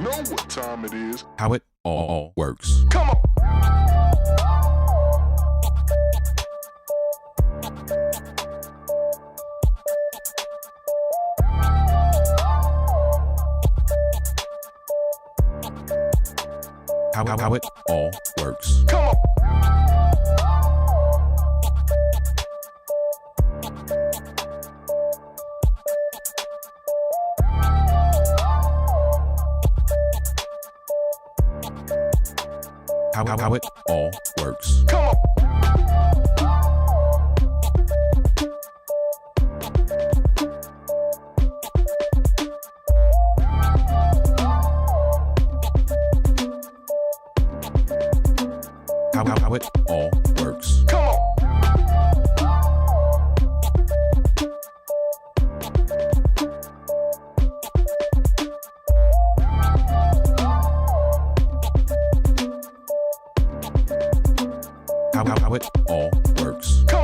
know what time it is. How it all works. Come on. How it all works. Come on. How it all works. Come on. How it all works. Come on. How it all works. Come on. How it all works. Come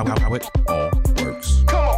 on. How it all works. Come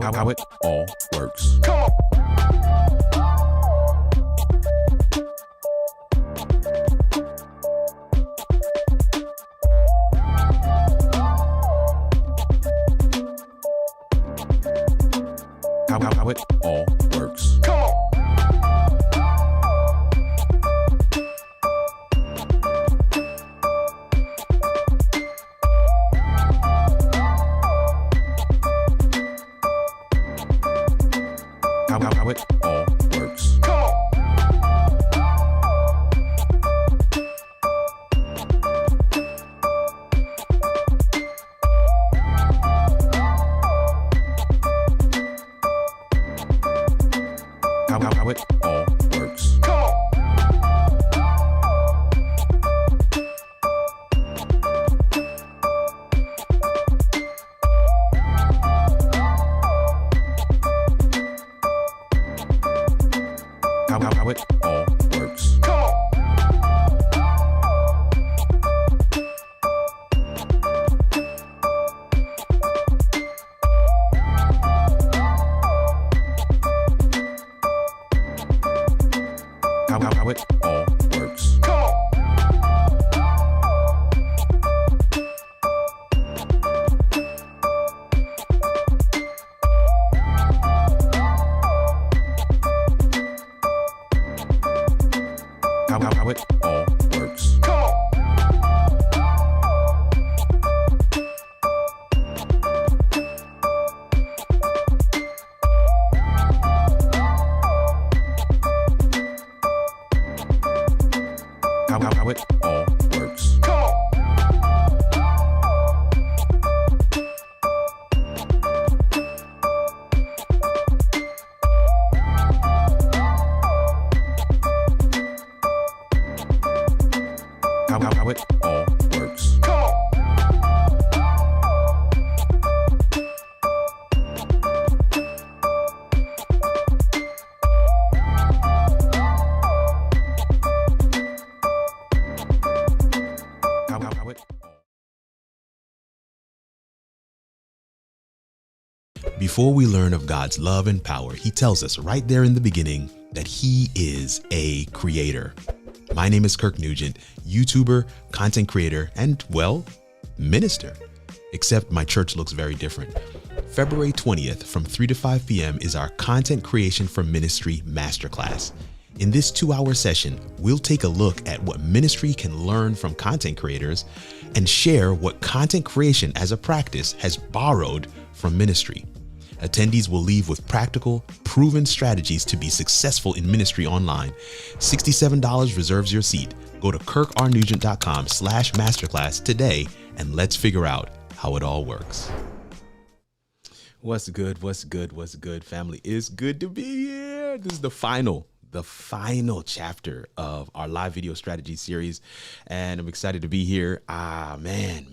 on. How it all works. Come on. How it all works. Come on. How it all works. Come on. How it all works. Come on. How it all works. Come on. How it all works. Come on. How it all works. Come on. How it all works. Come on. How it all works. Come on. How it all. Before we learn of God's love and power, he tells us right there in the beginning that he is a creator. My name is Kirk Nugent, YouTuber, content creator, and, well, minister. Except my church looks very different. February 20th from 3 to 5 p.m. is our Content Creation for Ministry Masterclass. In this 2-hour session, we'll take a look at what ministry can learn from content creators and share what content creation as a practice has borrowed from ministry. Attendees will leave with practical, proven strategies to be successful in ministry online. $67 reserves your seat. Go to kirkrnugent.com/masterclass today and let's figure out how it all works. What's good, family? It's good to be here. This is the final chapter of our live video strategy series, and I'm excited to be here. Man,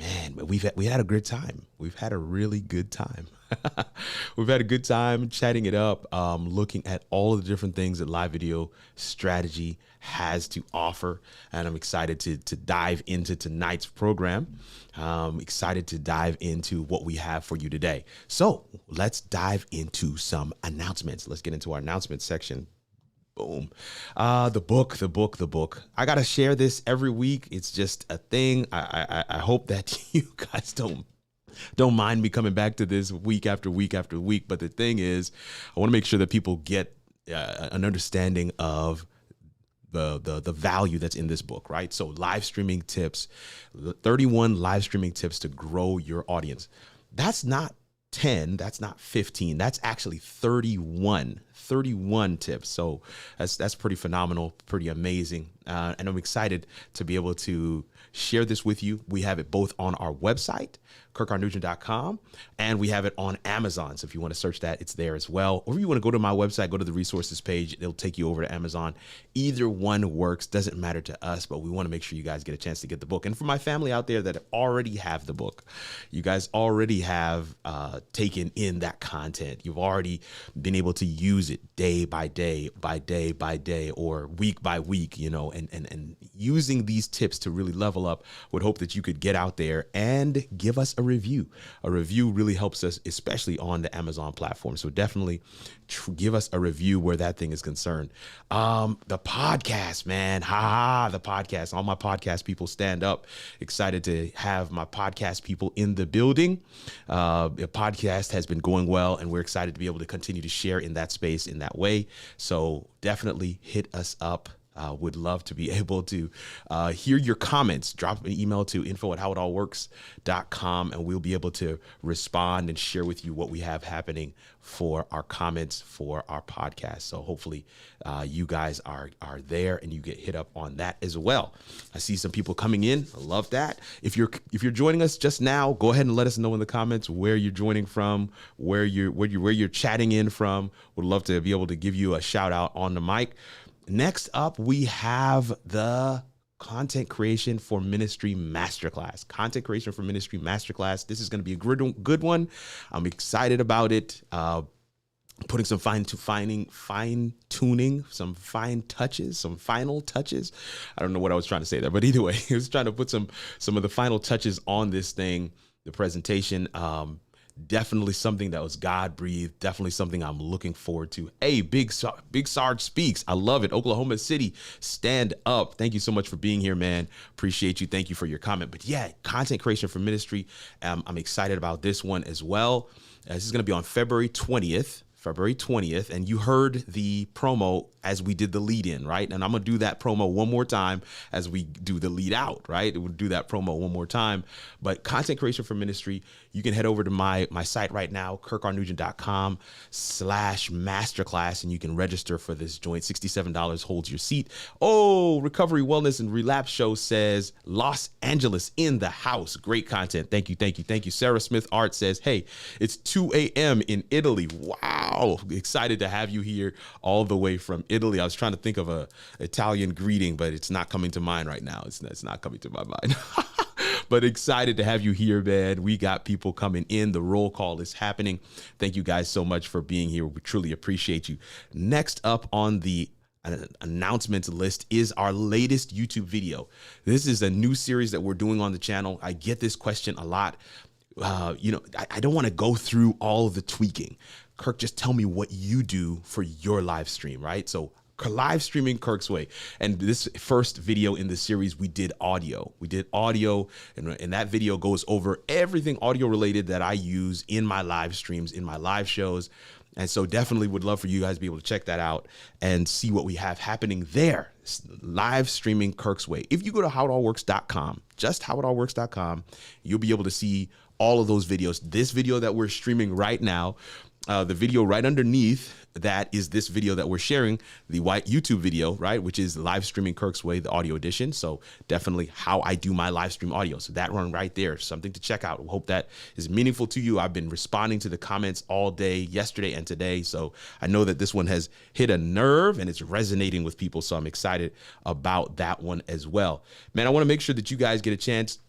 we had a good time. We've had a really good time. We've had a good time chatting it up, looking at all of the different things that live video strategy has to offer. And I'm excited to dive into tonight's program. Excited to dive into what we have for you today. So let's dive into some announcements. Let's get into our announcements section. Boom. The book. I got to share this every week. It's just a thing. I hope that you guys don't mind me coming back to this week after week after week. But the thing is, I want to make sure that people get an understanding of the value that's in this book, right? So live streaming tips, 31 live streaming tips to grow your audience. That's not 10, that's not 15, that's actually 31 tips. So that's pretty phenomenal, pretty amazing. And I'm excited to be able to share this with you. We have it both on our website, kirkrnugent.com, and we have it on Amazon. So if you want to search that, it's there as well. Or if you want to go to my website, go to the resources page, it'll take you over to Amazon. Either one works, doesn't matter to us, but we want to make sure you guys get a chance to get the book. And for my family out there that already have the book, you guys already have taken in that content. You've already been able to use it day by day, or week by week, and using these tips to really level up. Would hope that you could get out there and give us a review. A review really helps us, especially on the Amazon platform. So definitely give us a review where that thing is concerned. The podcast, man, the podcast. All my podcast people stand up. Excited to have my podcast people in the building. The podcast has been going well, and we're excited to be able to continue to share in that space in that way. So definitely hit us up. Would love to be able to hear your comments. Drop an email to info@howitallworks.com, and we'll be able to respond and share with you what we have happening for our comments for our podcast. So hopefully you guys are there and you get hit up on that as well. I see some people coming in. I love that. If you're joining us just now, go ahead and let us know in the comments where you're joining from, where you're chatting in from. Would love to be able to give you a shout out on the mic. Next up, we have the Content Creation for Ministry Masterclass. Content Creation for Ministry Masterclass. This is going to be a good one. I'm excited about it. Putting some fine tuning, some fine touches, some final touches. I don't know what I was trying to say there, but either way, I was trying to put some of the final touches on this thing, the presentation. Definitely something that was God-breathed. Definitely something I'm looking forward to. Hey, Big Sarge speaks. I love it. Oklahoma City, stand up. Thank you so much for being here, man. Appreciate you. Thank you for your comment. But yeah, Content Creation for Ministry. I'm excited about this one as well. This is going to be on February 20th. And you heard the promo as we did the lead in, right? And I'm going to do that promo one more time as we do the lead out, right? We'll do that promo one more time. But Content Creation for Ministry, you can head over to my site right now, kirkrnugent.com/masterclass, and you can register for this joint. $67 holds your seat. Oh, Recovery, Wellness, and Relapse Show says Los Angeles in the house. Great content. Thank you. Sarah Smith Art says, hey, it's 2 a.m. in Italy. Wow. Excited to have you here all the way from Italy. I was trying to think of a Italian greeting, but it's not coming to mind right now. It's not coming to my mind. But excited to have you here, man. We got people coming in. The roll call is happening. Thank you guys so much for being here. We truly appreciate you. Next up on the announcements list is our latest YouTube video. This is a new series that we're doing on the channel. I get this question a lot. I don't want to go through all of the tweaking. Kirk, just tell me what you do for your live stream, right? So live streaming Kirk's way. And this first video in the series, we did audio. And that video goes over everything audio related that I use in my live streams, in my live shows. And so definitely would love for you guys to be able to check that out and see what we have happening there. Live streaming Kirk's way. If you go to howitallworks.com, just howitallworks.com, you'll be able to see all of those videos. This video that we're streaming right now, the video right underneath that is this video that we're sharing, the white YouTube video, right, which is live streaming Kirk's Way, the audio edition. So definitely how I do my live stream audio. So that one right there, something to check out. Hope that is meaningful to you. I've been responding to the comments all day, yesterday and today. So I know that this one has hit a nerve and it's resonating with people. So I'm excited about that one as well. Man, I want to make sure that you guys get a chance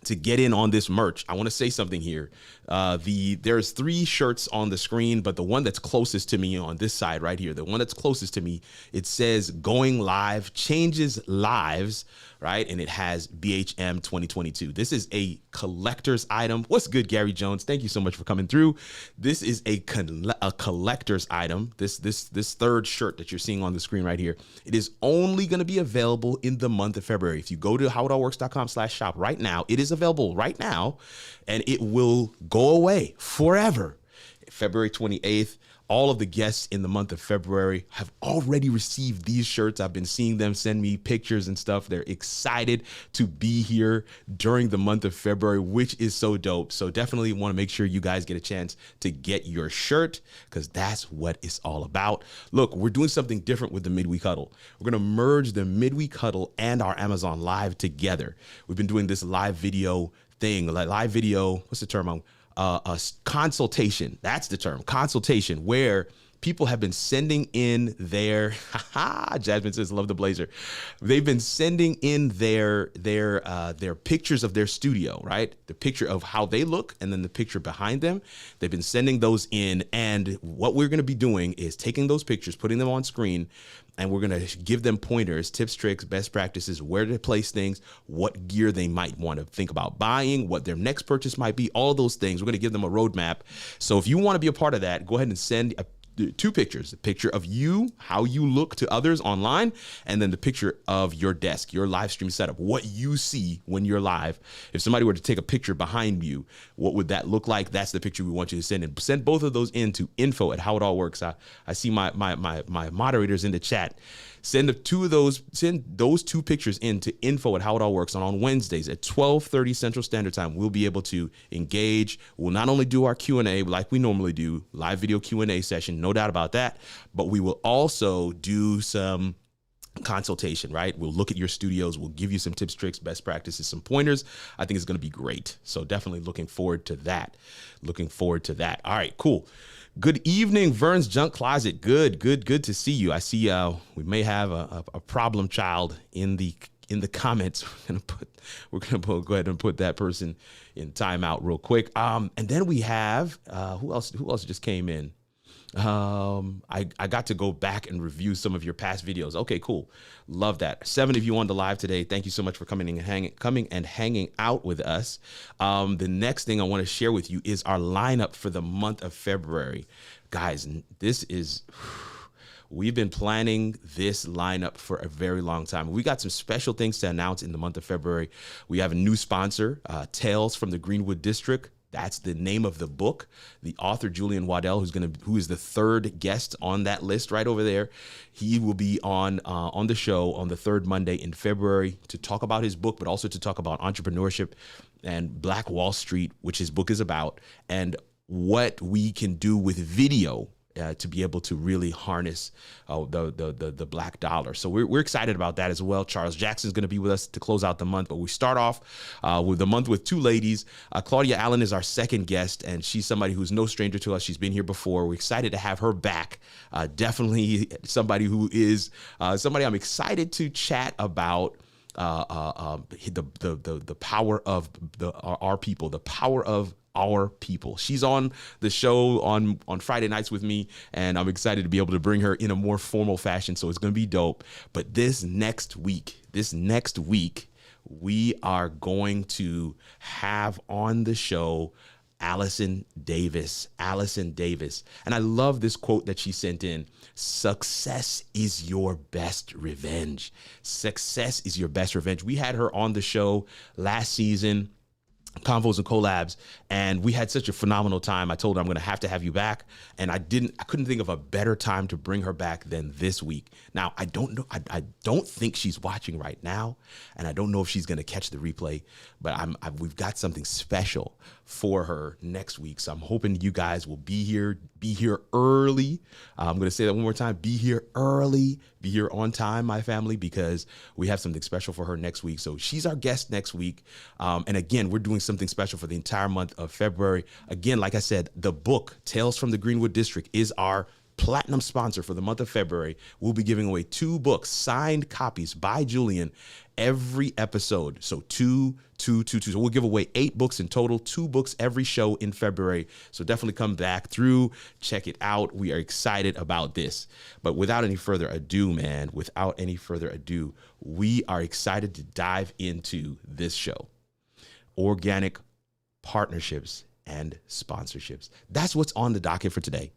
to get in on this merch. I want to say something here. There's 3 shirts on the screen, but the one that's closest to me on this side right here, the one that's closest to me, it says going live changes lives, right? And it has BHM 2022. This is a collector's item. What's good, Gary Jones? Thank you so much for coming through. This is a collector's item. This third shirt that you're seeing on the screen right here, it is only going to be available in the month of February. If you go to howitallworks.com/shop right now, it is available right now, and it will go away forever. February 28th. All of the guests in the month of February have already received these shirts. I've been seeing them send me pictures and stuff. They're excited to be here during the month of February, which is so dope. So definitely want to make sure you guys get a chance to get your shirt, because that's what it's all about. Look, we're doing something different with the Midweek Huddle. We're going to merge the Midweek Huddle and our Amazon Live together. We've been doing this live video thing, like live video, what's the term? A consultation. That's the term, consultation, where people have been sending in their, Jasmine says, love the blazer. They've been sending in their pictures of their studio, right? The picture of how they look and then the picture behind them. They've been sending those in. And what we're going to be doing is taking those pictures, putting them on screen, and we're going to give them pointers, tips, tricks, best practices, where to place things, what gear they might want to think about buying, what their next purchase might be, all those things. We're going to give them a roadmap. So if you want to be a part of that, go ahead and send 2 pictures, a picture of you, how you look to others online, and then the picture of your desk, your live stream setup, what you see when you're live. If somebody were to take a picture behind you, what would that look like? That's the picture we want you to send. And send both of those in to info@howitallworks. I see my moderators in the chat. Send those 2 pictures in to info@howitallworks. And on Wednesdays at 12:30 Central Standard Time, we'll be able to engage. We'll not only do our Q&A like we normally do, live video Q&A session, no doubt about that, but we will also do some consultation, right? We'll look at your studios. We'll give you some tips, tricks, best practices, some pointers. I think it's going to be great. So definitely looking forward to that. All right, cool. Good evening, Vern's Junk Closet. Good to see you. I see we may have a problem child in the comments. We're gonna go ahead and put that person in timeout real quick. And then we have who else just came in? I got to go back and review some of your past videos. Okay, cool. Love that. 7 of you on the live today. Thank you so much for coming and hanging out with us. The next thing I want to share with you is our lineup for the month of February. Guys, we've been planning this lineup for a very long time. We got some special things to announce in the month of February. We have a new sponsor, Tales from the Greenwood District. That's the name of the book. The author, Julian Waddell, who is the 3rd guest on that list right over there. He will be on the show on the 3rd Monday in February to talk about his book, but also to talk about entrepreneurship and Black Wall Street, which his book is about, and what we can do with video to be able to really harness the black dollar. So we're excited about that as well. Charles Jackson's going to be with us to close out the month, but we start off with the month with 2 ladies. Claudia Allen is our 2nd guest, and she's somebody who's no stranger to us. She's been here before. We're excited to have her back. Definitely somebody who is somebody I'm excited to chat about. The power of our people, the power of our people. She's on the show on Friday nights with me, and I'm excited to be able to bring her in a more formal fashion. So it's going to be dope. But this next week, we are going to have on the show Allison Davis. And I love this quote that she sent in. Success is your best revenge. Success is your best revenge. We had her on the show last season. convos and collabs, and we had such a phenomenal time. I told her I'm going to have you back, and I couldn't think of a better time to bring her back than this week. Now, I don't know, I don't think she's watching right now, and I don't know if she's going to catch the replay, but we've got something special for her next week. So I'm hoping you guys will be here early. I'm going to say that one more time, be here early, be here on time, my family, because we have something special for her next week. So she's our guest next week. And again, we're doing something special for the entire month of February. Again, like I said, the book Tales from the Greenwood District is our platinum sponsor for the month of February. We'll be giving away 2 books, signed copies by Julian, every episode. So 2. So we'll give away 8 books in total, 2 books every show in February. So definitely come back through, check it out. We are excited about this. But without any further ado, we are excited to dive into this show. Organic partnerships and sponsorships. That's what's on the docket for today.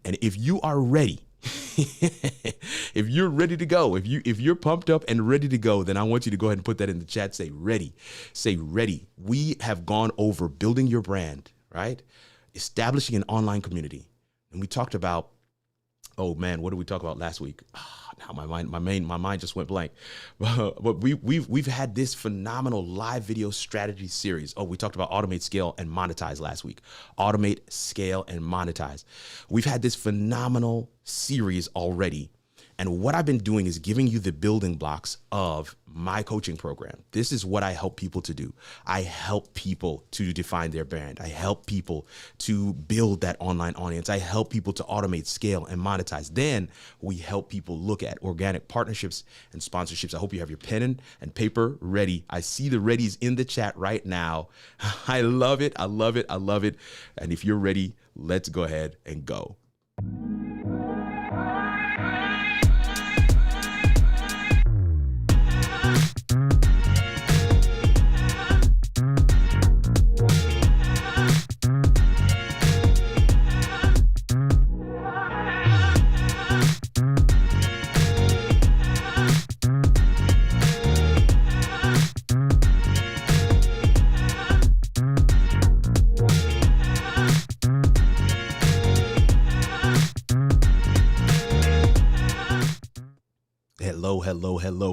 And if you are ready, if you're ready to go, if you're pumped up and ready to go, then I want you to go ahead and put that in the chat. Say ready. We have gone over building your brand, right? Establishing an online community. And we talked about, oh man, what did we talk about last week? Now my mind just went blank. But we've had this phenomenal live video strategy series. Oh, we talked about automate, scale, and monetize last week. Automate, scale, and monetize. We've had this phenomenal series already. And what I've been doing is giving you the building blocks of my coaching program. This is what I help people to do. I help people to define their brand. I help people to build that online audience. I help people to automate, scale, and monetize. Then we help people look at organic partnerships and sponsorships. I hope you have your pen and paper ready. I see the readies in the chat right now. I love it. And if you're ready, let's go ahead and go.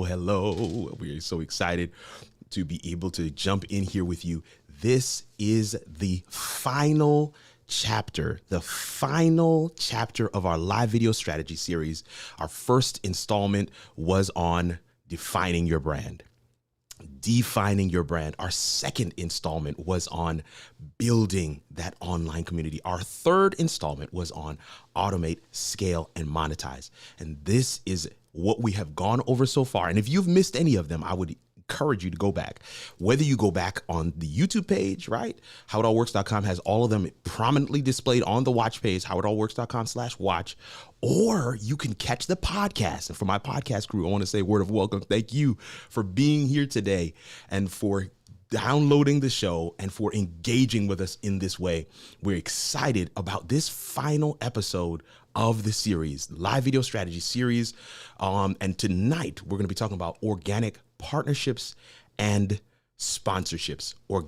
Hello. We are so excited to be able to jump in here with you. This is the final chapter of our live video strategy series. Our first installment was on defining your brand. Our second installment was on building that online community. Our third installment was on automate, scale, and monetize. And this is what we have gone over so far. And if you've missed any of them, I would encourage you to go back. Whether you go back on the YouTube page, right? HowItAllWorks.com has all of them prominently displayed on the watch page, HowItAllWorks.com/watch, or you can catch the podcast. And for my podcast crew, I want to say a word of welcome. Thank you for being here today and for downloading the show and for engaging with us in this way. We're excited about this final episode of the series, live video strategy series. And tonight we're going to be talking about organic partnerships and sponsorships. I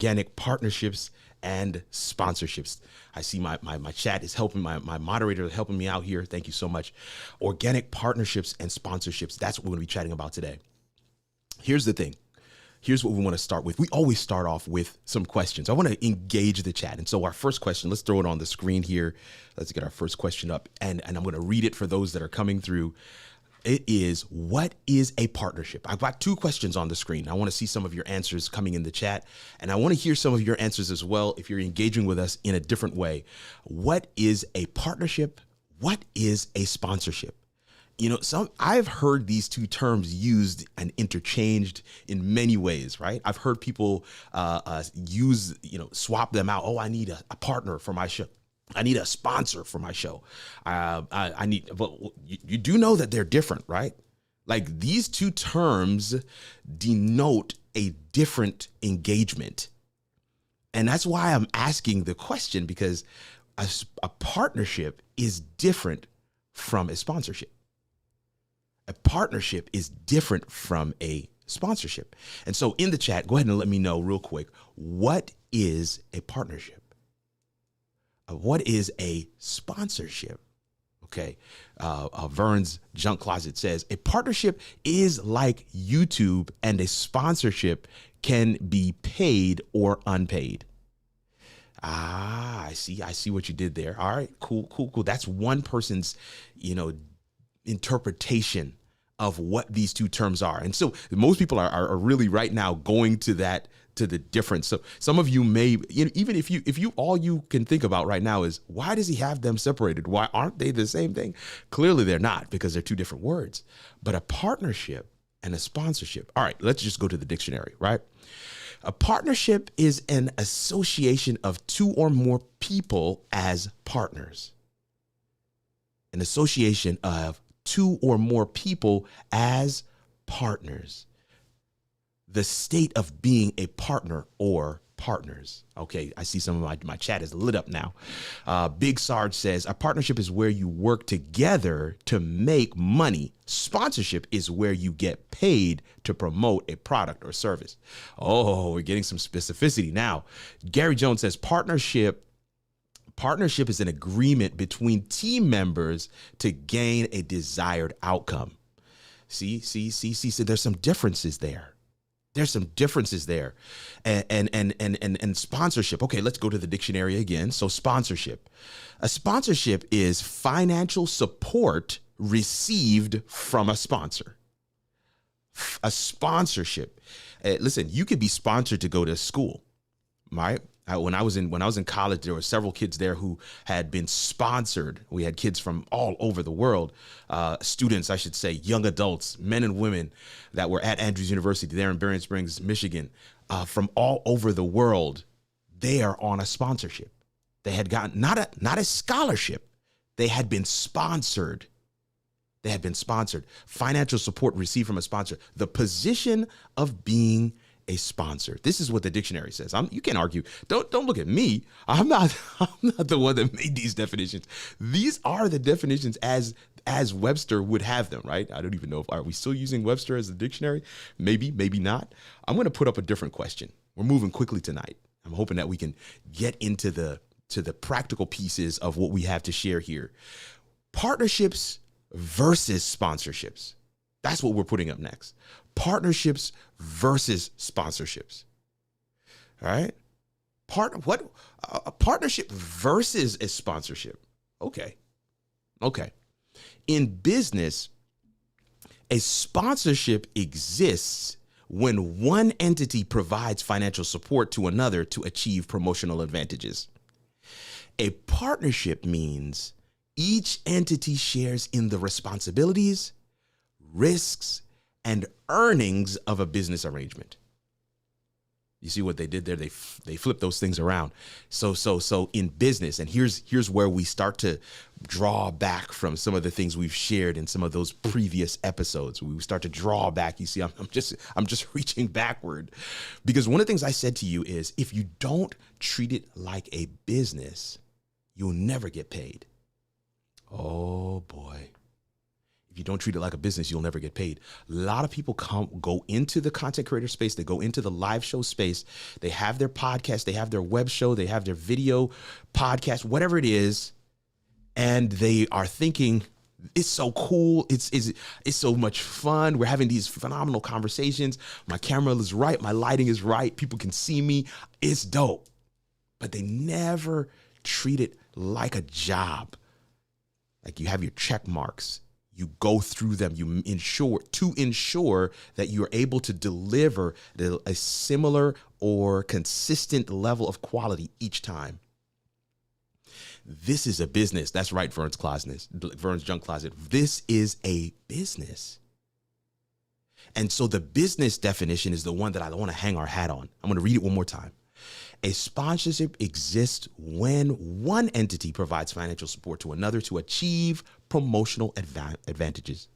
see my chat is helping, my moderator is helping me out here. Thank you so much. Organic partnerships and sponsorships. That's what we're going to be chatting about today. Here's the thing. Here's what we want to start with. We always start off with some questions. I want to engage the chat. And so our first question, let's throw it on the screen here. Let's get our first question up. And I'm going to read it for those that are coming through. It is, what is a partnership? I've got 2 questions on the screen. I want to see some of your answers coming in the chat. And I want to hear some of your answers as well if you're engaging with us in a different way. What is a partnership? What is a sponsorship? You know, I've heard these 2 terms used and interchanged in many ways, right? I've heard people swap them out. Oh, I need a partner for my show. I need a sponsor for my show. But you do know that they're different, right? Like, these 2 terms denote a different engagement. And that's why I'm asking the question, because a partnership is different from a sponsorship. A partnership is different from a sponsorship. And so in the chat, go ahead and let me know real quick, what is a partnership? What is a sponsorship? Okay. Vern's Junk Closet says a partnership is like YouTube, and a sponsorship can be paid or unpaid. I see what you did there. All right, cool. That's one person's, interpretation of what these two terms are. And so most people are really right now going to the difference. So some of you may, even if you all you can think about right now is, why does he have them separated? Why aren't they the same thing? Clearly they're not, because they're two different words. But a partnership and a sponsorship. All right, let's just go to the dictionary, right? A partnership is an association of two or more people as partners. An association of two or more people as partners. The state of being a partner or partners. Okay, I see some of my chat is lit up now. Big Sarge says, a partnership is where you work together to make money. Sponsorship is where you get paid to promote a product or service. Oh, we're getting some specificity now. Gary Jones says, Partnership is an agreement between team members to gain a desired outcome. See, so there's some differences there. And sponsorship. Okay, let's go to the dictionary again. So sponsorship. A sponsorship is financial support received from a sponsor. A sponsorship. Listen, you could be sponsored to go to school, right? When I was in college, there were several kids there who had been sponsored. We had kids from all over the world, students, I should say, young adults, men and women that were at Andrews University there in Berrien Springs, Michigan, from all over the world. They are on a sponsorship. They had gotten not a scholarship. They had been sponsored. Financial support received from a sponsor. The position of being a sponsor. This is what the dictionary says. You can't argue. Don't look at me. I'm not the one that made these definitions. These are the definitions as Webster would have them, right? I don't even know are we still using Webster as a dictionary? Maybe not. I'm going to put up a different question. We're moving quickly tonight. I'm hoping that we can get into the practical pieces of what we have to share here. Partnerships versus sponsorships. That's what we're putting up next. Partnerships versus sponsorships. All right. A partnership versus a sponsorship. Okay. In business, a sponsorship exists when one entity provides financial support to another to achieve promotional advantages. A partnership means each entity shares in the responsibilities, risks, and earnings of a business arrangement. You see what they did there? They flipped those things around. So in business, and here's where we start to draw back from some of the things we've shared in some of those previous episodes. We start to draw back. You see, I'm just reaching backward, because one of the things I said to you is, if you don't treat it like a business, you'll never get paid. Oh boy. If you don't treat it like a business, you'll never get paid. A lot of people go into the content creator space. They go into the live show space. They have their podcast. They have their web show. They have their video podcast, whatever it is. And they are thinking, it's so cool. It's so much fun. We're having these phenomenal conversations. My camera is right. My lighting is right. People can see me. It's dope. But they never treat it like a job. Like, you have your check marks. You go through them, you ensure that you're able to deliver a similar or consistent level of quality each time. This is a business. That's right, Vern's Junk Closet. This is a business. And so the business definition is the one that I want to hang our hat on. I'm going to read it one more time. A sponsorship exists when one entity provides financial support to another to achieve promotional advantages.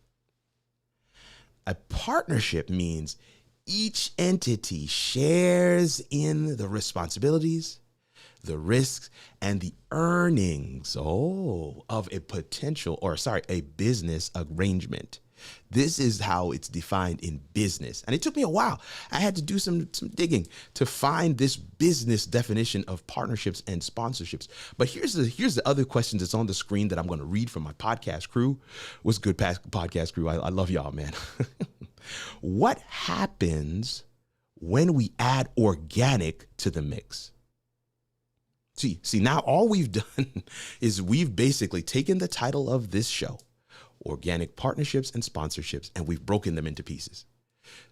A partnership means each entity shares in the responsibilities, the risks, and the earnings of a business arrangement. This is how it's defined in business. And it took me a while. I had to do some digging to find this business definition of partnerships and sponsorships. But here's the other question that's on the screen that I'm going to read from my podcast crew. What's good, podcast crew? I love y'all, man. What happens when we add organic to the mix? See, now all we've done is we've basically taken the title of this show, Organic Partnerships and Sponsorships, and we've broken them into pieces.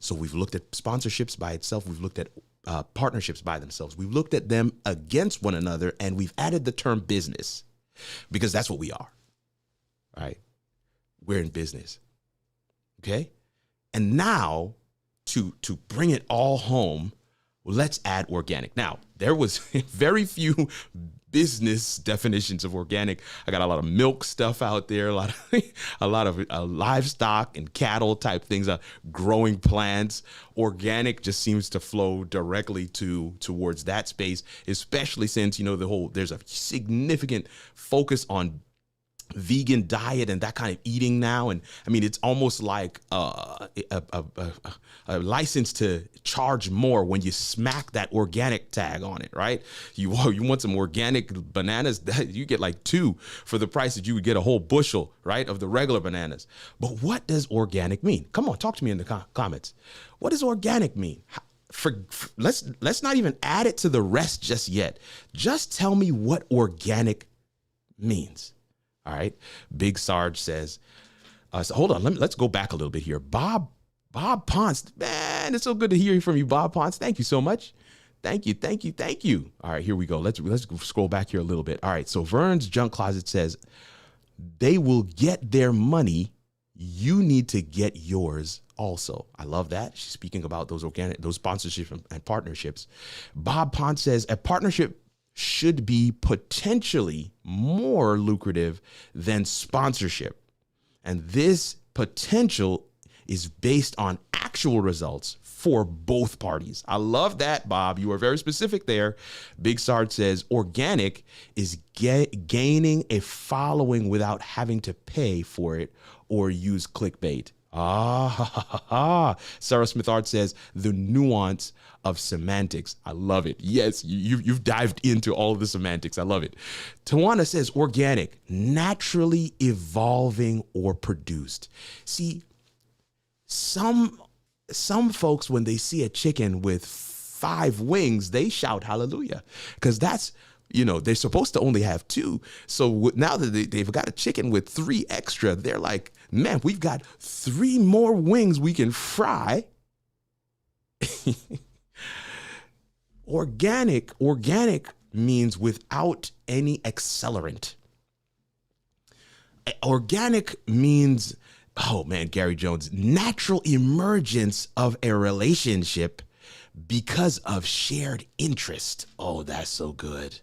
So we've looked at sponsorships by itself. We've looked at partnerships by themselves. We've looked at them against one another, and we've added the term business because that's what we are, right? We're in business, okay? And now to bring it all home, let's add organic. Now, there was very few business definitions of organic. I got a lot of milk stuff out there, a lot of livestock and cattle type things, growing plants. Organic just seems to flow directly towards that space, especially since, there's a significant focus on vegan diet and that kind of eating now. And I mean, it's almost like a license to charge more when you smack that organic tag on it, right? You want some organic bananas, you get like 2 for the price that you would get a whole bushel, right, of the regular bananas. But what does organic mean? Come on, talk to me in the comments. What does organic mean? Let's not even add it to the rest just yet. Just tell me what organic means. All right. Big Sarge says, so hold on. Let's go back a little bit here. Bob Ponce, man, it's so good to hear from you, Bob Ponce. Thank you so much. Thank you. All right, here we go. Let's scroll back here a little bit. All right. So Vern's Junk Closet says, they will get their money. You need to get yours also. I love that. She's speaking about those sponsorships and partnerships. Bob Ponce says a partnership should be potentially more lucrative than sponsorship. And this potential is based on actual results for both parties. I love that, Bob. You are very specific there. Big Sarge says organic is gaining a following without having to pay for it or use clickbait. Sarah Smith Art says the nuance of semantics. I love it. Yes, you've dived into all of the semantics. I love it. Tawana says organic, naturally evolving or produced. See, some folks, when they see a chicken with 5 wings, they shout hallelujah, because that's, they're supposed to only have 2. So now that they've got a chicken with 3 extra, they're like, man, we've got 3 more wings we can fry. Organic means without any accelerant. Organic means, oh man, Gary Jones, natural emergence of a relationship because of shared interest. Oh, that's so good.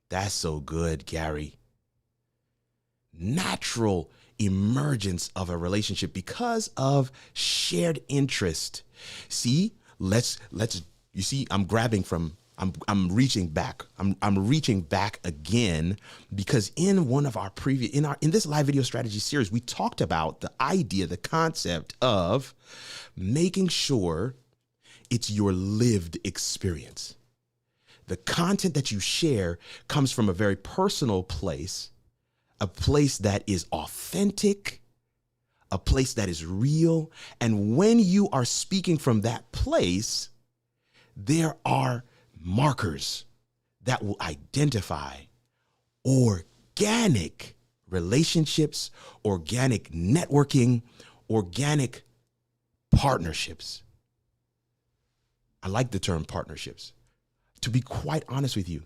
That's so good, Gary. Natural emergence of a relationship because of shared interest. See, you see, I'm reaching back. I'm reaching back again, because in one of our in this live video strategy series, we talked about the idea, the concept of making sure it's your lived experience. The content that you share comes from a very personal place, a place that is authentic, a place that is real. And when you are speaking from that place, there are markers that will identify organic relationships, organic networking, organic partnerships. I like the term partnerships. To be quite honest with you,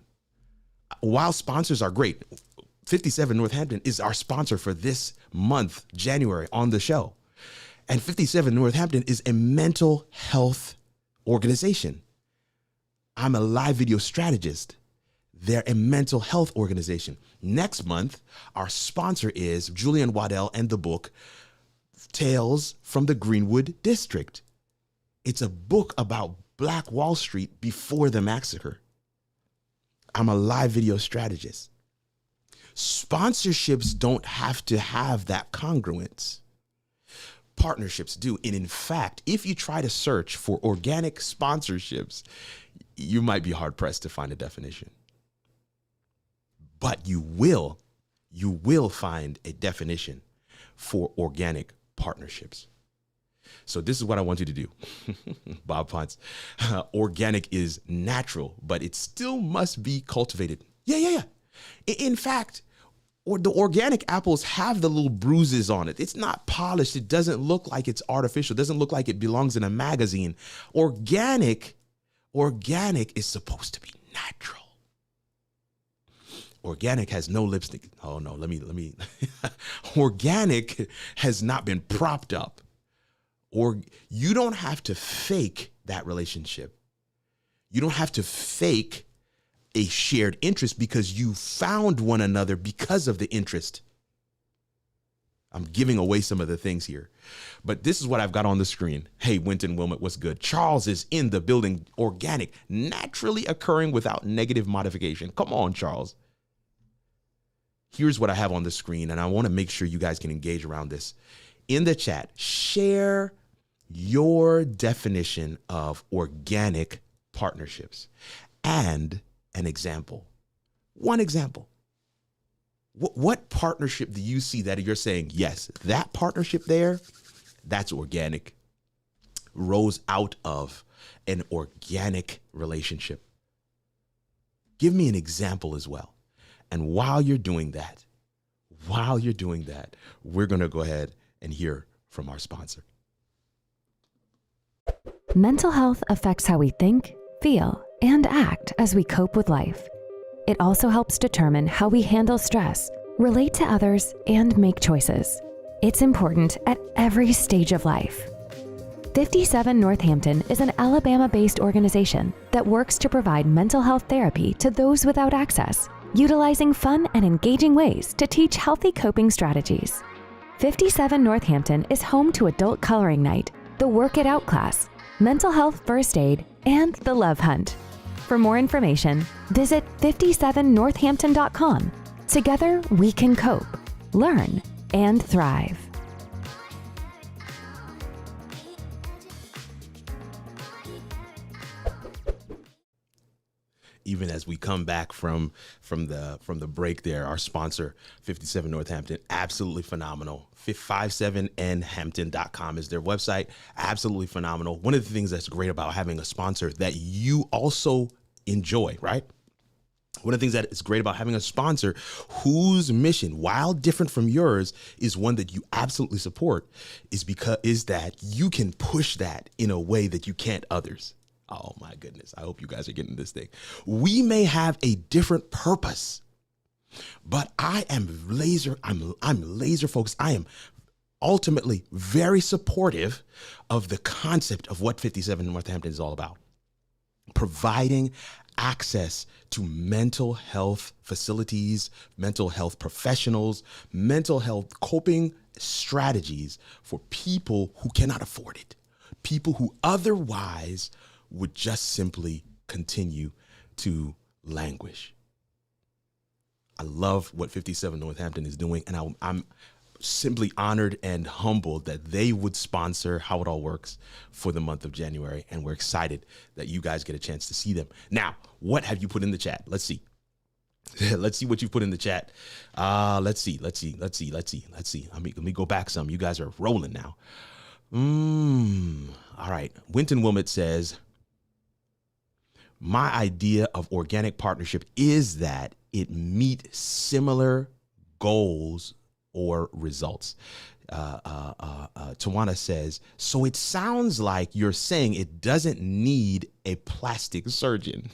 while sponsors are great, 57 Northampton is our sponsor for this month, January, on the show. And 57 Northampton is a mental health organization. I'm a live video strategist. They're a mental health organization. Next month, our sponsor is Julian Waddell and the book Tales from the Greenwood District. It's a book about Black Wall Street before the massacre. I'm a live video strategist. Sponsorships don't have to have that congruence. partnerships do. And in fact, if you try to search for organic sponsorships, you might be hard pressed to find a definition. But you will find a definition for organic partnerships. So this is what I want you to do. Bob Ponce. Organic is natural, but it still must be cultivated. Yeah. In fact, the organic apples have the little bruises on it. It's not polished. It doesn't look like it's artificial. It doesn't look like it belongs in a magazine. Organic is supposed to be natural. Organic has no lipstick. Oh no, let me. Organic has not been propped up. Or you don't have to fake that relationship. You don't have to fake a shared interest because you found one another because of the interest. I'm giving away some of the things here, but this is what I've got on the screen. Hey, Winton Wilmot, what's good? Charles is in the building. Organic, naturally occurring without negative modification. Come on, Charles. Here's what I have on the screen, and I want to make sure you guys can engage around this. In the chat, share your definition of organic partnerships and an example. One example. What partnership do you see that you're saying, yes, that partnership there, that's organic, rose out of an organic relationship? Give me an example as well. And while you're doing that, we're going to go ahead and hear from our sponsor. Mental health affects how we think, feel, and act as we cope with life. It also helps determine how we handle stress, relate to others, and make choices. It's important at every stage of life. 57 Northampton is an Alabama-based organization that works to provide mental health therapy to those without access, utilizing fun and engaging ways to teach healthy coping strategies. 57 Northampton is home to Adult Coloring Night, the Work It Out class, Mental Health First Aid, and the Love Hunt. For more information, visit 57northampton.com. Together, we can cope, learn, and thrive. Even as we come back from the break there, our sponsor, 57 Northampton, absolutely phenomenal. 57nhampton.com is their website. Absolutely phenomenal. One of the things that's great about having a sponsor that you also enjoy, right? One of the things that is great about having a sponsor whose mission, while different from yours, is one that you absolutely support, is that you can push that in a way that you can't others. Oh my goodness. I hope you guys are getting this thing. We may have a different purpose, but I'm laser focused. I am ultimately very supportive of the concept of what 57 Northampton is all about. Providing access to mental health facilities, mental health professionals, mental health coping strategies for people who cannot afford it, people who otherwise would just simply continue to languish. I love what 57 Northampton is doing, and I'm simply honored and humbled that they would sponsor How It All Works for the month of January, and we're excited that you guys get a chance to see them. Now, what have you put in the chat? Let's see. Let's see what you've put in the chat. Let's see. Let me go back some. You guys are rolling now. All right. Winton Wilmot says, my idea of organic partnership is that it meet similar goals or results. Tawana says, so it sounds like you're saying it doesn't need a plastic surgeon.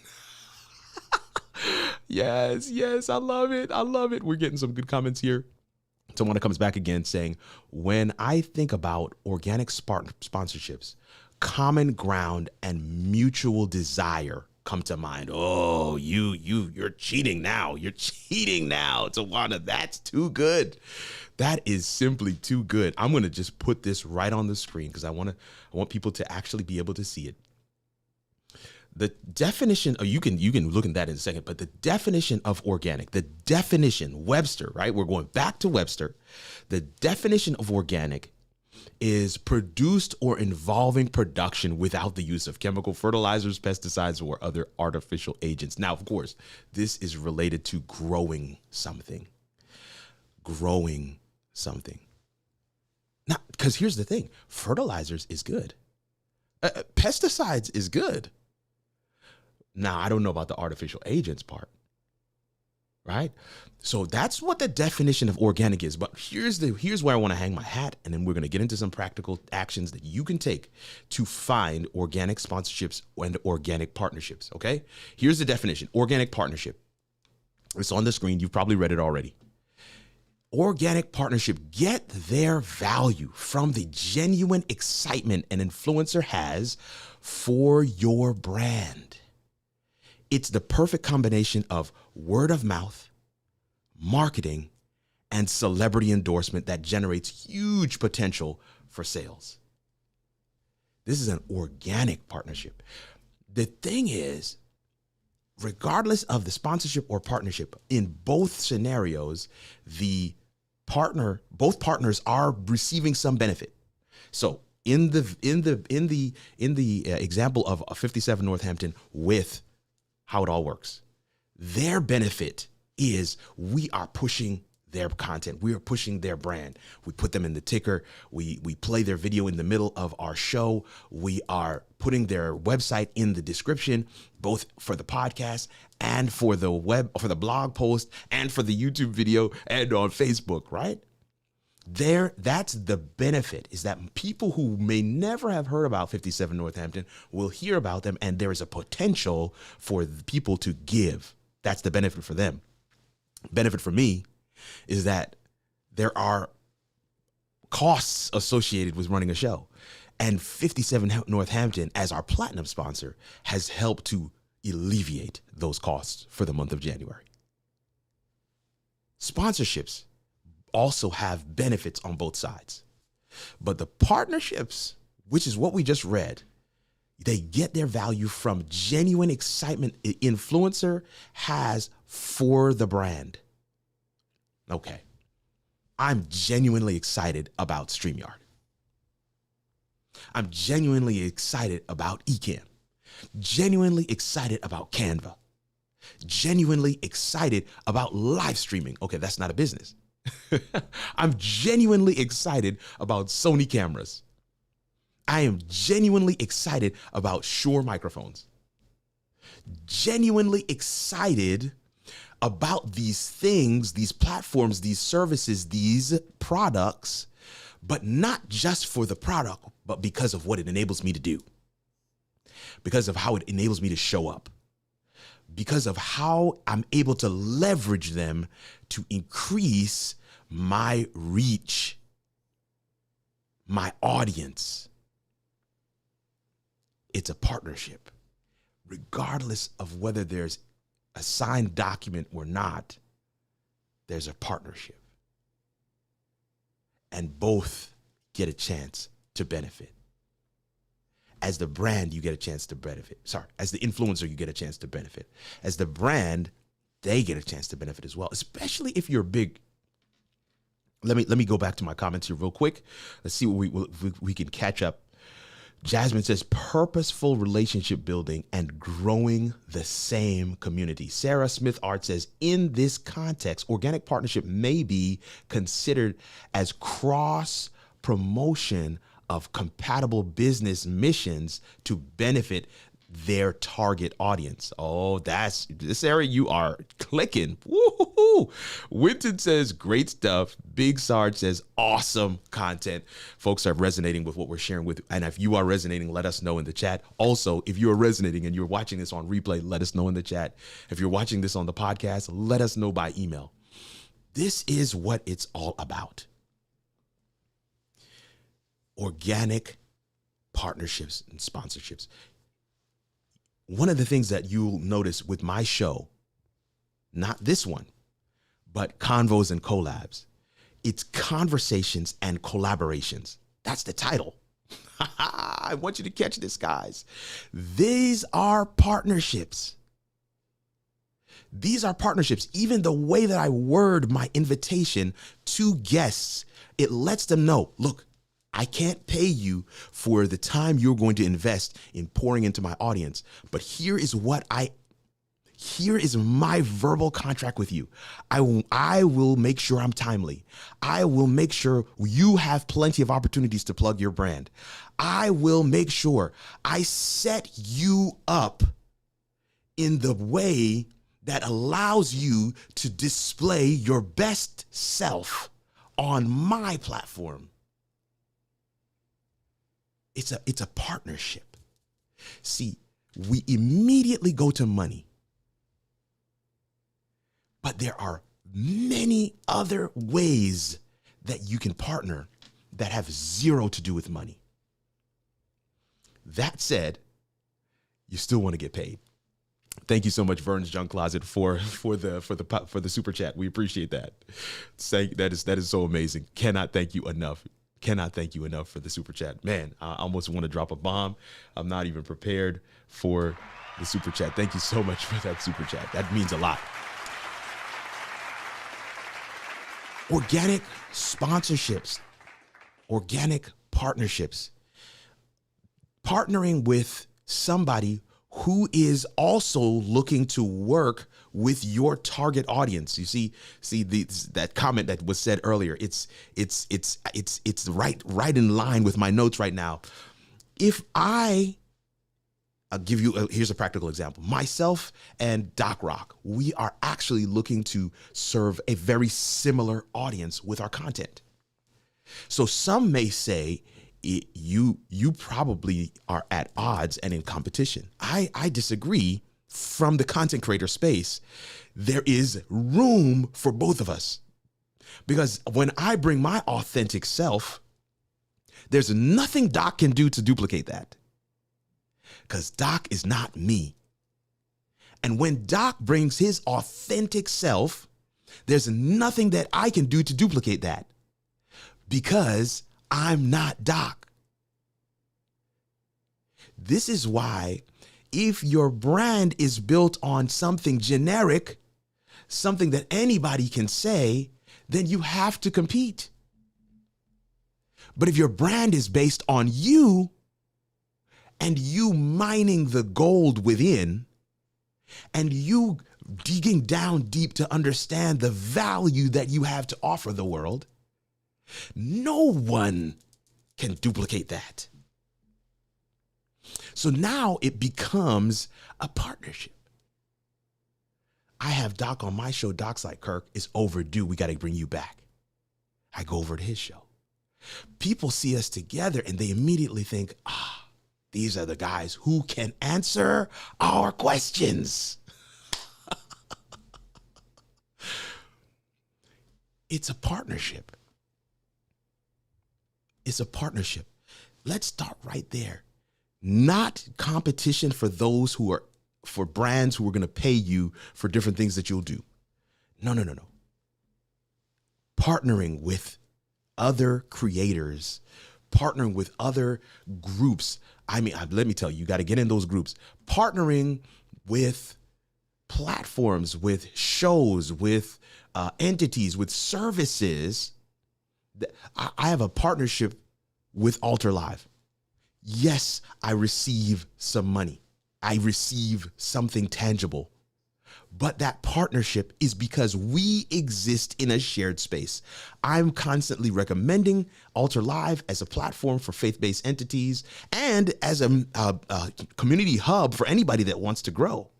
Yes, I love it. We're getting some good comments here. Tawana comes back again saying, when I think about organic sponsorships, common ground and mutual desire come to mind. Oh, you're cheating now. Tawana, that's too good. That is simply too good. I'm going to just put this right on the screen because I want people to actually be able to see it. The definition, you can look at that in a second, but the definition of organic, the definition, Webster, right? We're going back to Webster. The definition of organic is produced or involving production without the use of chemical fertilizers, pesticides, or other artificial agents. Now, of course, this is related to growing something. Growing something. Now, because here's the thing, fertilizers is good. Pesticides is good. Now, I don't know about the artificial agents part, right? So that's what the definition of organic is. But here's where I want to hang my hat, and then we're going to get into some practical actions that you can take to find organic sponsorships and organic partnerships, okay? Here's the definition. Organic partnership. It's on the screen. You've probably read it already. Organic partnership, get their value from the genuine excitement an influencer has for your brand. It's the perfect combination of word of mouth, marketing, and celebrity endorsement that generates huge potential for sales. This is an organic partnership. The thing is, regardless of the sponsorship or partnership, in both scenarios, both partners are receiving some benefit. So in the example of a 57 Northampton with how it all works, their benefit is we are pushing their content. We are pushing their brand. We put them in the ticker. We play their video in the middle of our show. We are putting their website in the description, both for the podcast and for the blog post and for the YouTube video and on Facebook, right? That's the benefit, is that people who may never have heard about 57 Northampton will hear about them, and there is a potential for people to give. That's the benefit for them. Benefit for me is that there are costs associated with running a show, and 57 Northampton, as our platinum sponsor, has helped to alleviate those costs for the month of January. Sponsorships also have benefits on both sides, but the partnerships, which is what we just read, they get their value from genuine excitement an influencer has for the brand. Okay, I'm genuinely excited about StreamYard. I'm genuinely excited about Ecamm. Genuinely excited about Canva. Genuinely excited about live streaming. Okay, that's not a business. I'm genuinely excited about Sony cameras. I am genuinely excited about Shure microphones. Genuinely excited about these things, these platforms, these services, these products, but not just for the product, but because of what it enables me to do, because of how it enables me to show up, because of how I'm able to leverage them to increase my reach, my audience. It's a partnership. Regardless of whether there's a signed document or not, there's a partnership. And both get a chance to benefit. As the brand, you get a chance to benefit. As the influencer, you get a chance to benefit. As the brand, they get a chance to benefit as well, especially if you're big. Let me go back to my comments here real quick. Let's see what we can catch up. Jasmine says purposeful relationship building and growing the same community. Sarah Smith Art says, in this context, organic partnership may be considered as cross promotion of compatible business missions to benefit their target audience. Oh, that's this area you are clicking. Woo-hoo-hoo. Winton says great stuff. Big Sarge says awesome content. Folks are resonating with what we're sharing with. And if you are resonating, let us know in the chat. Also, if you are resonating and you're watching this on replay, let us know in the chat. If you're watching this on the podcast, let us know by email. This is what it's all about. Organic partnerships and sponsorships. One of the things that you'll notice with my show, not this one, but Convos and Collabs, it's conversations and collaborations. That's the title. I want you to catch this, guys. These are partnerships. These are partnerships. Even the way that I word my invitation to guests, it lets them know, look, I can't pay you for the time you're going to invest in pouring into my audience, but here is my verbal contract with you. I will make sure I'm timely. I will make sure you have plenty of opportunities to plug your brand. I will make sure I set you up in the way that allows you to display your best self on my platform. It's a partnership. See, we immediately go to money. But there are many other ways that you can partner that have zero to do with money. That said, you still want to get paid. Thank you so much, Vern's Junk Closet, for the super chat. We appreciate that. That is so amazing. Cannot thank you enough. Cannot thank you enough for the super chat. Man, I almost want to drop a bomb. I'm not even prepared for the super chat. Thank you so much for that super chat. That means a lot. Organic sponsorships, organic partnerships, partnering with somebody who is also looking to work with your target audience. You see that comment that was said earlier. It's right in line with my notes right now. If I'll give you, here's a practical example. Myself and Doc Rock, we are actually looking to serve a very similar audience with our content. So some may say you probably are at odds and in competition. I disagree. From the content creator space, there is room for both of us. Because when I bring my authentic self, there's nothing Doc can do to duplicate that. Because Doc is not me. And when Doc brings his authentic self, there's nothing that I can do to duplicate that. Because I'm not Doc. This is why if your brand is built on something generic, something that anybody can say, then you have to compete. But if your brand is based on you, and you mining the gold within, and you digging down deep to understand the value that you have to offer the world, no one can duplicate that. So now it becomes a partnership. I have Doc on my show. Doc's like, Kirk, it's overdue. We got to bring you back. I go over to his show. People see us together and they immediately think, these are the guys who can answer our questions. It's a partnership. It's a partnership. Let's start right there. Not competition for those who are, for brands who are going to pay you for different things that you'll do. No. Partnering with other creators, partnering with other groups. I mean, let me tell you, you got to get in those groups. Partnering with platforms, with shows, with entities, with services. I have a partnership with Alter Live. Yes, I receive some money. I receive something tangible. But that partnership is because we exist in a shared space. I'm constantly recommending Alter Live as a platform for faith-based entities and as a community hub for anybody that wants to grow.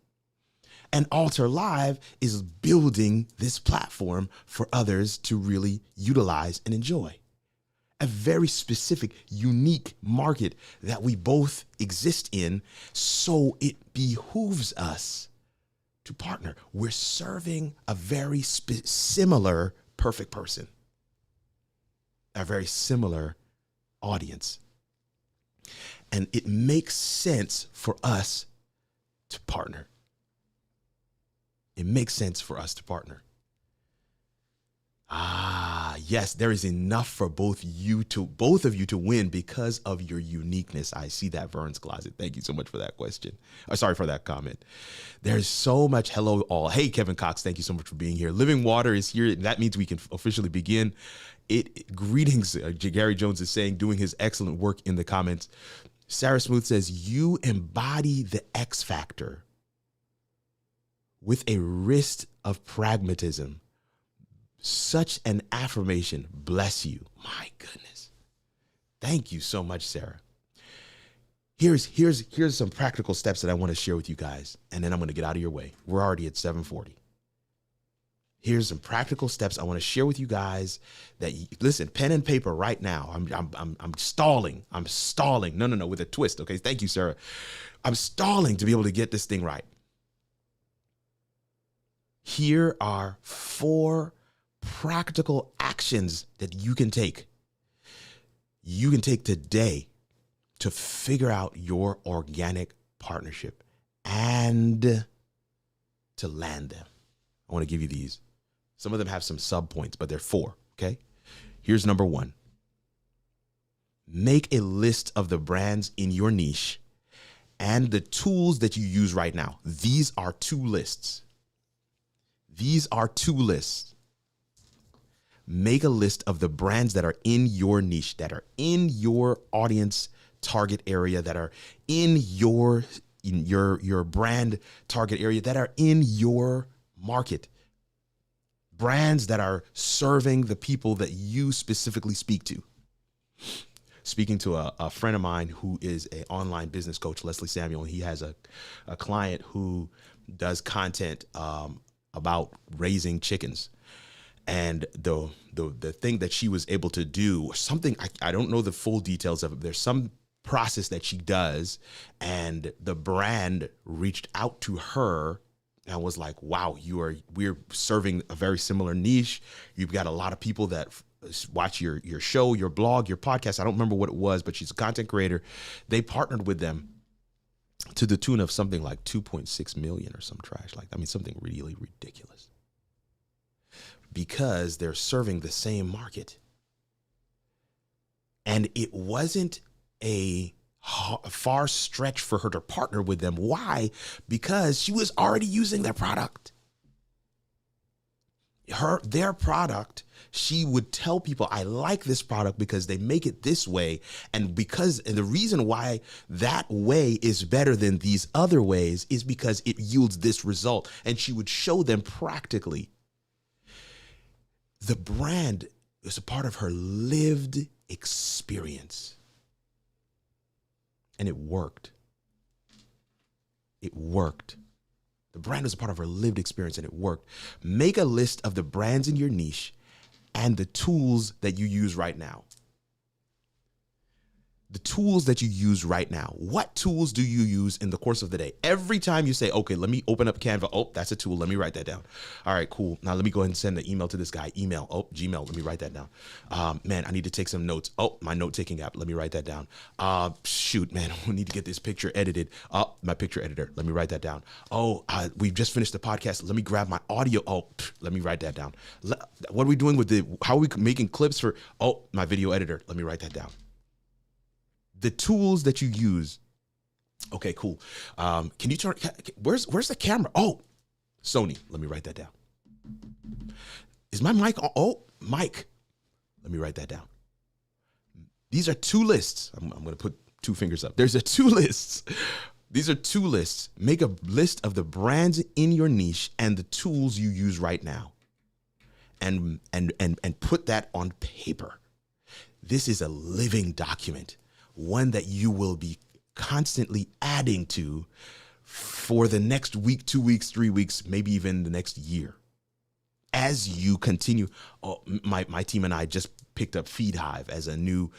And Alter Live is building this platform for others to really utilize and enjoy. A very specific, unique market that we both exist in, so it behooves us to partner. We're serving a very similar perfect person, a very similar audience. And it makes sense for us to partner. It makes sense for us to partner. yes, there is enough for both of you to win because of your uniqueness. I see that, Vern's Closet. Thank you so much for that question. Sorry for that comment. There's so much. Hello all. Hey, Kevin Cox, thank you so much for being here. Living Water is here. That means we can officially begin. Greetings. Gary Jones is saying, doing his excellent work in the comments. Sarah Smooth says, you embody the X factor with a wrist of pragmatism. Such an affirmation. Bless you. My goodness. Thank you so much, Sarah. Here's some practical steps that I want to share with you guys, and then I'm going to get out of your way. We're already at 7:40. Here's some practical steps I want to share with you guys that listen, pen and paper right now. I'm stalling. No, with a twist. Okay. Thank you, Sarah. I'm stalling to be able to get this thing right. Here are 4 practical actions that you can take. You can take today to figure out your organic partnership and to land them. I want to give you these. Some of them have some sub points, but they're 4. Okay. Here's number 1. Make a list of the brands in your niche and the tools that you use right now. These are 2 lists. Make a list of the brands that are in your niche, that are in your audience target area, that are in your brand target area, that are in your market. Brands that are serving the people that you specifically speak to. Speaking to a friend of mine who is an online business coach, Leslie Samuel, he has a client who does content about raising chickens. And the thing that she was able to do, something, I don't know the full details of it. There's some process that she does, and the brand reached out to her and was like, wow, we're serving a very similar niche. You've got a lot of people that watch your show, your blog, your podcast. I don't remember what it was, but she's a content creator. They partnered with them to the tune of something like 2.6 million or some trash like that. I mean, something really ridiculous. Because they're serving the same market. And it wasn't a far stretch for her to partner with them. Why? Because she was already using their product. Their product, she would tell people, I like this product because they make it this way. And the reason why that way is better than these other ways is because it yields this result. And she would show them practically. The brand is a part of her lived experience. And it worked. It worked. The brand is a part of her lived experience, and it worked. Make a list of the brands in your niche and the tools that you use right now. The tools that you use right now. What tools do you use in the course of the day? Every time you say, okay, let me open up Canva. Oh, that's a tool. Let me write that down. All right, cool. Now let me go ahead and send the email to this guy. Email. Oh, Gmail. Let me write that down. Man, I need to take some notes. Oh, my note-taking app. Let me write that down. Shoot, man, we need to get this picture edited. Oh, my picture editor. Let me write that down. Oh, we've just finished the podcast. Let me grab my audio. Oh, let me write that down. What are we doing with how are we making clips for, oh, my video editor. Let me write that down. The tools that you use. Okay, cool. Can you turn, where's the camera? Oh, Sony. Let me write that down. Is my mic on? Oh, mic. Let me write that down. These are 2 lists. I'm going to put 2 fingers up. There's 2 lists. These are 2 lists. Make a list of the brands in your niche and the tools you use right now. And put that on paper. This is a living document. One that you will be constantly adding to for the next week, 2 weeks, 3 weeks, maybe even the next year. As you continue, my team and I just picked up FeedHive as a new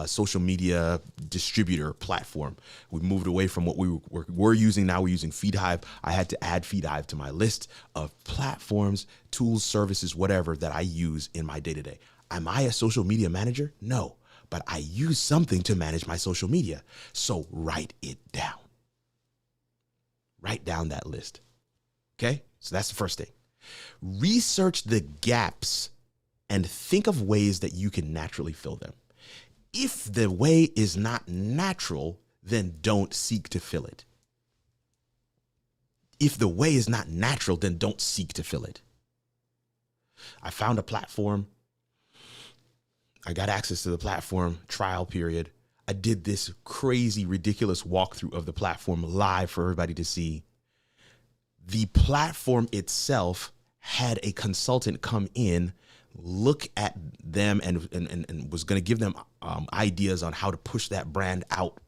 social media distributor platform. We moved away from what we were using. Now we're using FeedHive. I had to add FeedHive to my list of platforms, tools, services, whatever that I use in my day-to-day. Am I a social media manager? No. But I use something to manage my social media. So write it down. Write down that list. Okay? So that's the first thing. Research the gaps and think of ways that you can naturally fill them. If the way is not natural, then don't seek to fill it. If the way is not natural, then don't seek to fill it. I found a platform. I got access to the platform, trial period. I did this crazy, ridiculous walkthrough of the platform live for everybody to see. The platform itself had a consultant come in, look at them, and was going to give them ideas on how to push that brand out.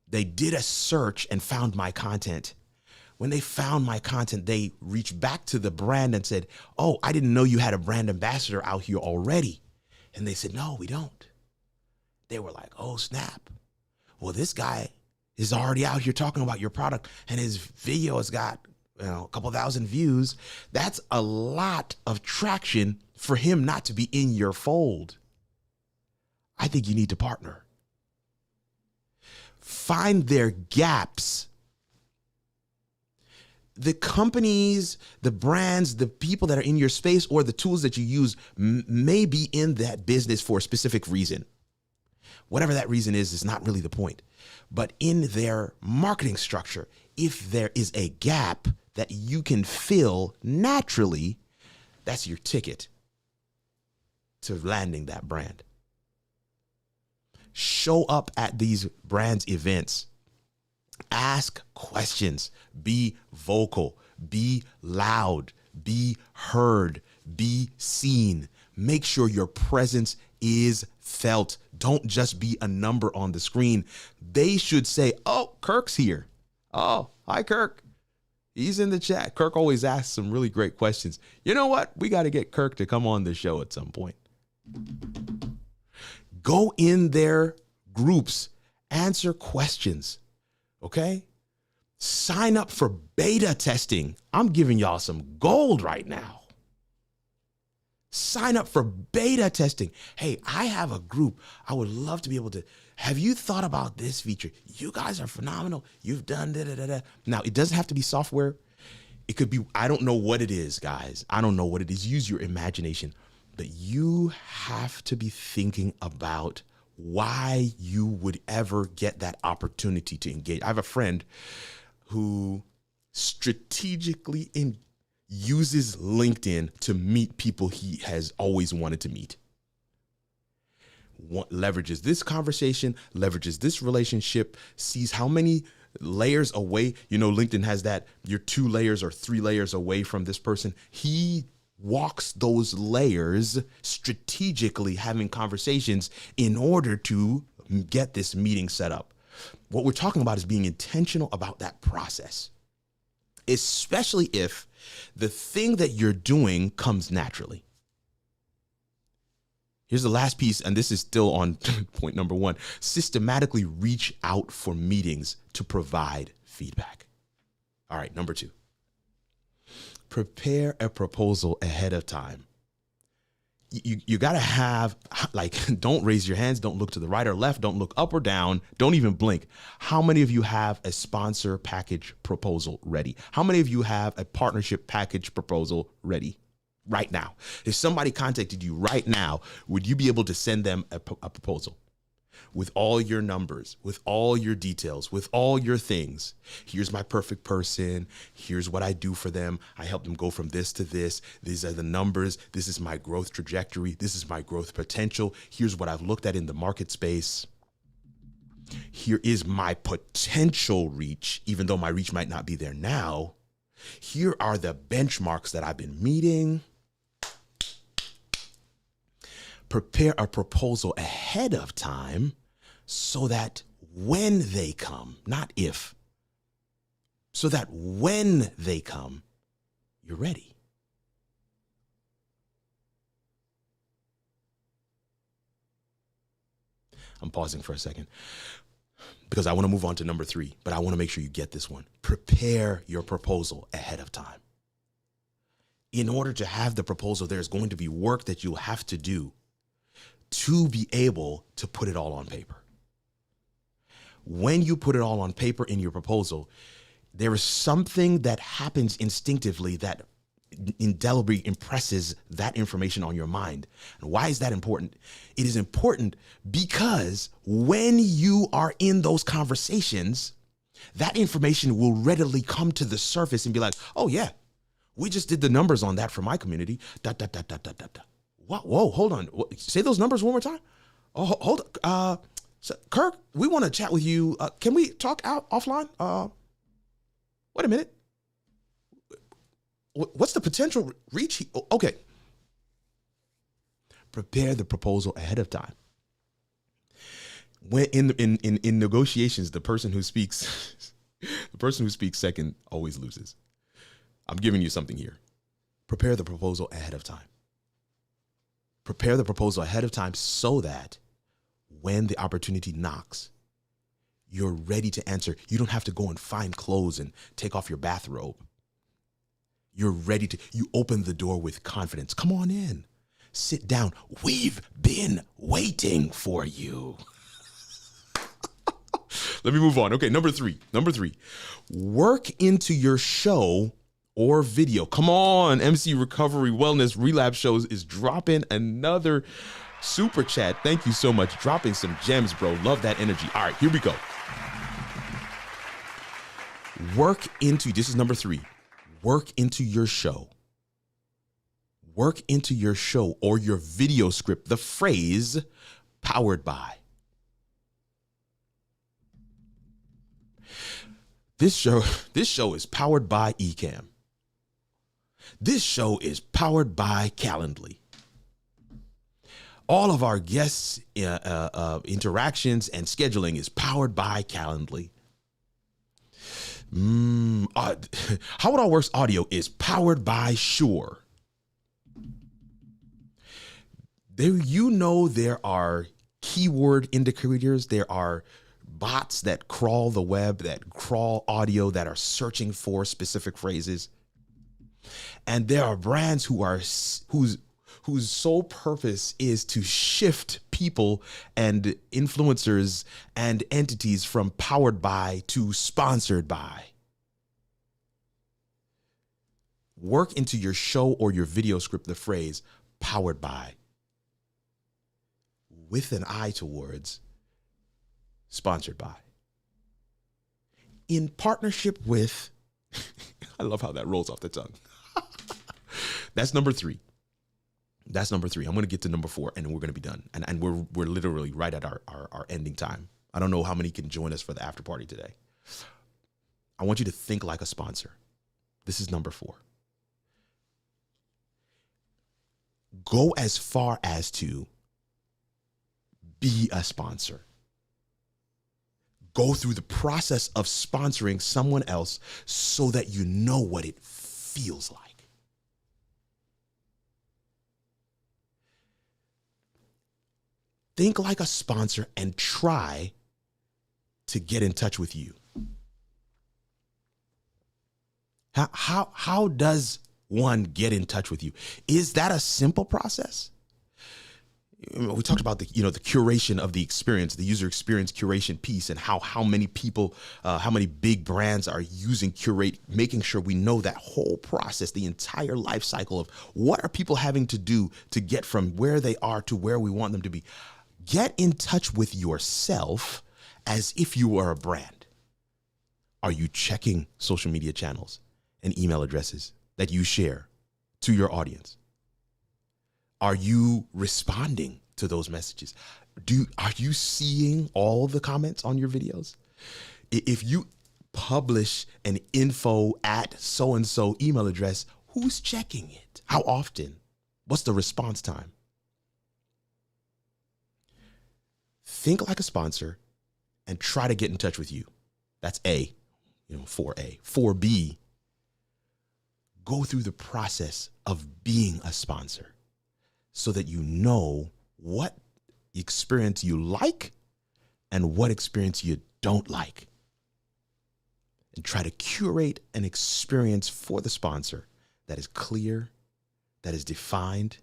They did a search and found my content. When they found my content, they reached back to the brand and said, "Oh, I didn't know you had a brand ambassador out here already." And they said, "No, we don't." They were like, "Oh, snap. Well, this guy is already out here talking about your product, and his video has got, a couple thousand views. That's a lot of traction for him not to be in your fold. I think you need to partner." Find their gaps. The companies, the brands, the people that are in your space, or the tools that you use may be in that business for a specific reason. Whatever that reason is not really the point. But in their marketing structure, if there is a gap that you can fill naturally, that's your ticket to landing that brand. Show up at these brands' events. Ask questions. Be vocal. Be loud. Be heard. Be seen. Make sure your presence is felt. Don't just be a number on the screen. They should say, "Oh, Kirk's here. Oh, hi, Kirk. He's in the chat." Kirk always asks some really great questions. You know what? We got to get Kirk to come on the show at some point. Go in their groups. Answer questions. Okay? Sign up for beta testing. I'm giving y'all some gold right now. Sign up for beta testing. Hey, I have a group. I would love to be able to. Have you thought about this feature? You guys are phenomenal. You've done da-da-da-da. Now, it doesn't have to be software. It could be, I don't know what it is, guys. I don't know what it is. Use your imagination. But you have to be thinking about why you would ever get that opportunity to engage. I have a friend who strategically uses LinkedIn to meet people he has always wanted to meet. Leverages this conversation, leverages this relationship, sees how many layers away. LinkedIn has that you're 2 layers or 3 layers away from this person. He walks those layers strategically, having conversations in order to get this meeting set up. What we're talking about is being intentional about that process, especially if the thing that you're doing comes naturally. Here's the last piece, and this is still on point number 1. Systematically reach out for meetings to provide feedback. All right, number 2. Prepare a proposal ahead of time. You got to have, don't raise your hands. Don't look to the right or left. Don't look up or down. Don't even blink. How many of you have a sponsor package proposal ready? How many of you have a partnership package proposal ready right now? If somebody contacted you right now, would you be able to send them a proposal with all your numbers, with all your details, with all your things? Here's my perfect person. Here's what I do for them. I help them go from this to this. These are the numbers. This is my growth trajectory. This is my growth potential. Here's what I've looked at in the market space. Here is my potential reach, even though my reach might not be there now. Here are the benchmarks that I've been meeting. Prepare a proposal ahead of time so that when they come, not if, so that when they come, you're ready. I'm pausing for a second because I want to move on to number 3, but I want to make sure you get this one. Prepare your proposal ahead of time. In order to have the proposal, there's going to be work that you'll have to do to be able to put it all on paper. When you put it all on paper in your proposal, there is something that happens instinctively that indelibly impresses that information on your mind. And why is that important? It is important because when you are in those conversations, that information will readily come to the surface and be like, oh yeah, we just did the numbers on that for my community. Whoa, hold on. Say those numbers one more time. Oh, hold on. So, Kirk, we want to chat with you. Can we talk out offline? Wait a minute. What's the potential reach? Okay. Prepare the proposal ahead of time. When in negotiations, the person who speaks second always loses. I'm giving you something here. Prepare the proposal ahead of time. Prepare the proposal ahead of time so that when the opportunity knocks, you're ready to answer. You don't have to go and find clothes and take off your bathrobe. You're ready to, you open the door with confidence. Come on in, sit down. We've been waiting for you. Let me move on. Okay, number three, work into your show or video. Come on, MC Recovery Wellness Relapse Shows is dropping another super chat. Thank you so much. Dropping some gems, bro. Love that energy. All right, here we go. This is number 3. Work into your show. Work into your show or your video script the phrase powered by. This show is powered by Ecamm. This show is powered by Calendly. All of our guests' interactions and scheduling is powered by Calendly. How It All Works Audio is powered by Shure. There are keyword indicators. There are bots that crawl the web, that crawl audio, that are searching for specific phrases. And there are brands whose sole purpose is to shift people and influencers and entities from powered by to sponsored by. Work into your show or your video script the phrase powered by with an eye towards sponsored by. In partnership with, I love how that rolls off the tongue. That's number 3. I'm going to get to number 4 and we're going to be done. And we're literally right at our ending time. I don't know how many can join us for the after party today. I want you to think like a sponsor. This is number 4. Go as far as to be a sponsor. Go through the process of sponsoring someone else so that you know what it feels like. Think like a sponsor and try to get in touch with you. How does one get in touch with you? Is that a simple process? We talked about the curation of the experience, the user experience curation piece, and how many people, how many big brands are using Curate, making sure we know that whole process, the entire life cycle of what are people having to do to get from where they are to where we want them to be. Get in touch with yourself as if you were a brand. Are you checking social media channels and email addresses that you share to your audience? Are you responding to those messages? Are you seeing all the comments on your videos? If you publish an info at so-and-so email address, who's checking it? How often? What's the response time? Think like a sponsor and try to get in touch with you. That's A, 4A. 4B, go through the process of being a sponsor so that you know what experience you like and what experience you don't like. And try to curate an experience for the sponsor that is clear, that is defined.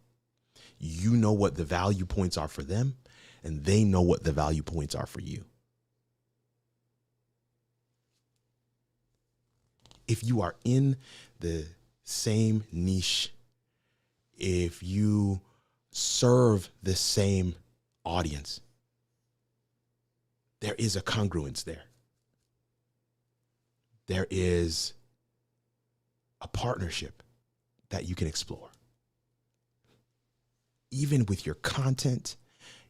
You know what the value points are for them, and they know what the value points are for you. If you are in the same niche, if you serve the same audience, there is a congruence there. There is a partnership that you can explore. Even with your content,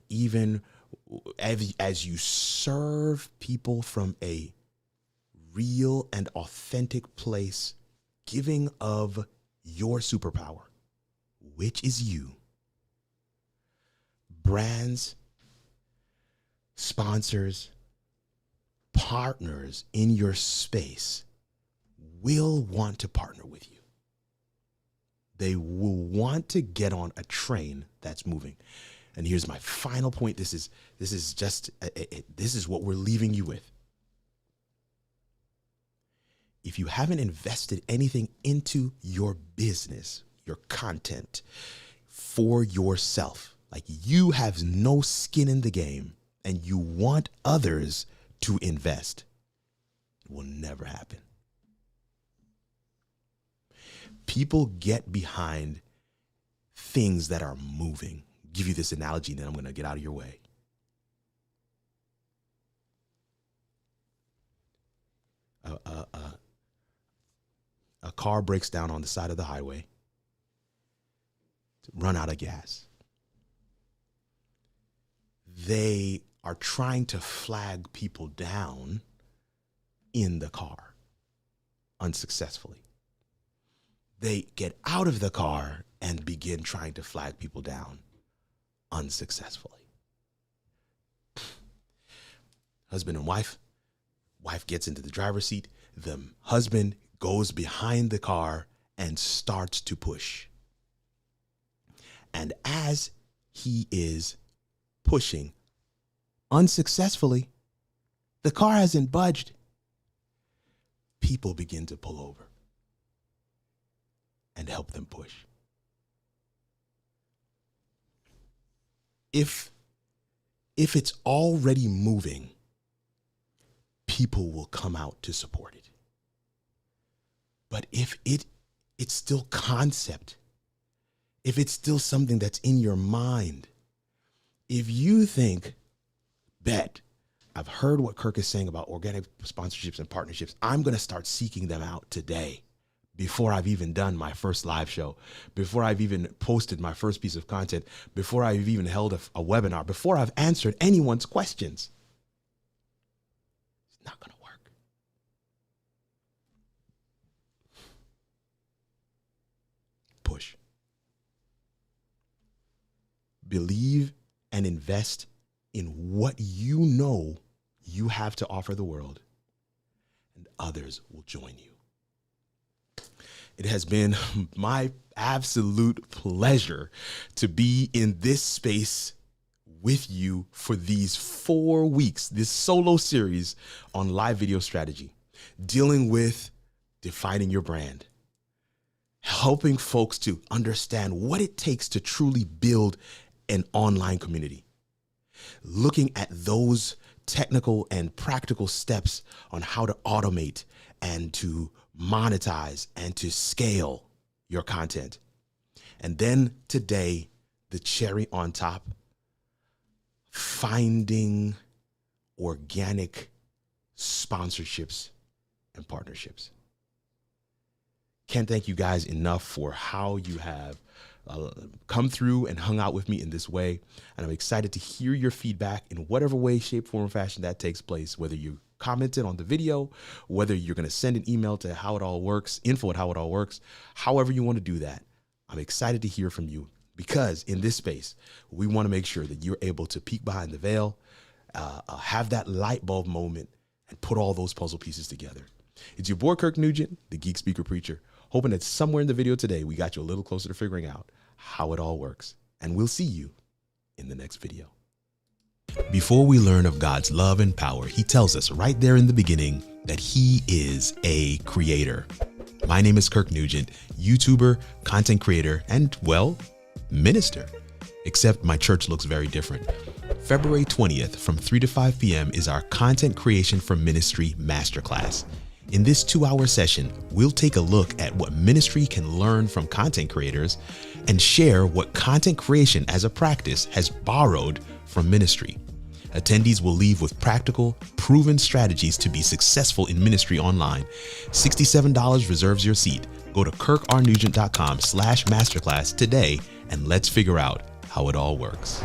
even as you serve people from a real and authentic place, giving of your superpower, which is you. Brands, sponsors, partners in your space will want to partner with you. They will want to get on a train that's moving. And here's my final point. This is what we're leaving you with. If you haven't invested anything into your business, your content for yourself, like you have no skin in the game and you want others to invest, it will never happen. People get behind things that are moving. I'll give you this analogy, and then I'm going to get out of your way. A car breaks down on the side of the highway, run out of gas. They are trying to flag people down in the car unsuccessfully. They get out of the car and begin trying to flag people down unsuccessfully. Husband and wife gets into the driver's seat. The husband goes behind the car and starts to push. And as he is pushing unsuccessfully, the car hasn't budged. People begin to pull over and help them push. If it's already moving, people will come out to support it. But if it's still concept, if it's still something that's in your mind, if you think, I've heard what Kirk is saying about organic sponsorships and partnerships, I'm going to start seeking them out today before I've even done my first live show, before I've even posted my first piece of content, before I've even held a webinar, before I've answered anyone's questions. It's not going to work. Push. Believe and invest in what you know you have to offer the world, and others will join you. It has been my absolute pleasure to be in this space with you for these 4 weeks, this solo series on live video strategy, dealing with defining your brand, helping folks to understand what it takes to truly build an online community, looking at those technical and practical steps on how to automate and to monetize and to scale your content. And then today, the cherry on top, finding organic sponsorships and partnerships. Can't thank you guys enough for how you have come through and hung out with me in this way. And I'm excited to hear your feedback in whatever way, shape, form, or fashion that takes place, whether you commented on the video, whether you're going to send an email to how it all works, info@howitallworks, however you want to do that. I'm excited to hear from you, because in this space, we want to make sure that you're able to peek behind the veil, have that light bulb moment, and put all those puzzle pieces together. It's your boy, Kirk Nugent, the Geek Speaker Preacher, hoping that somewhere in the video today, we got you a little closer to figuring out how it all works. And we'll see you in the next video. Before we learn of God's love and power, he tells us right there in the beginning that he is a creator. My name is Kirk Nugent, YouTuber, content creator, and, well, minister. Except my church looks very different. February 20th from 3 to 5 p.m. is our Content Creation for Ministry Masterclass. In this 2-hour session, we'll take a look at what ministry can learn from content creators and share what content creation as a practice has borrowed from ministry. Attendees will leave with practical, proven strategies to be successful in ministry online. $67 reserves your seat. Go to kirkrnugent.com/masterclass today and let's figure out how it all works.